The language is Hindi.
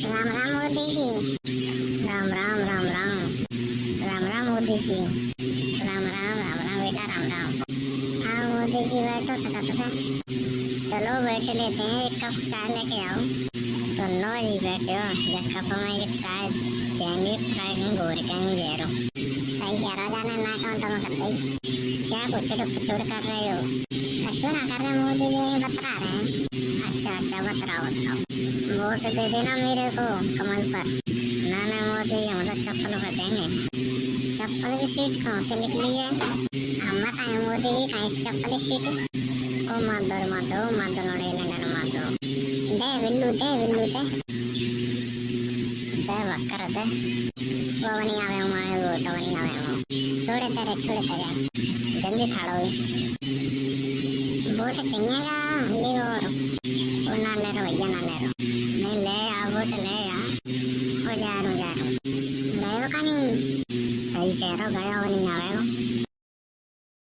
राम राम मोदी जी। राम राम राम राम। राम राम मोदी जी। राम राम राम राम बेटा राम राम। हाँ मोदी जी बैठो थका। चलो बैठ लेते हैं, एक कप चाय लेके आओ। सुनो जी बैठो, एक कप में चाय देंगे, फ्राई गोर के घेरो। सही कह रहा जाने ना काउंटर में करते क्या कुछ तो फचोड़ कर रहे हो? अच्छा ना कर रहे मोदी जी, बता रहे हैं। अच्छा बताओ। वोट दे देना मेरे को कमल पर। ना मोदी हम तो चप्पल पर देंगे। चप्पल की सीट कौन से निकली है? हम बताएं मोदी जी कहीं चप्पल की सीट को मत दो लड़े लंडन मत दो। दे बिल्लू दे बकर दे। वो नहीं आवे हमारे, वो तो नहीं आवे हम। छोड़े तेरे जल्दी खड़ो। वोट चाहिएगा ले और ना ले रहो भैया, ना ले रहो। नहीं ले आ वोट ले आ। हो जा रो गए हो का नहीं? सही कह रहा, गया वो नहीं आवे हो।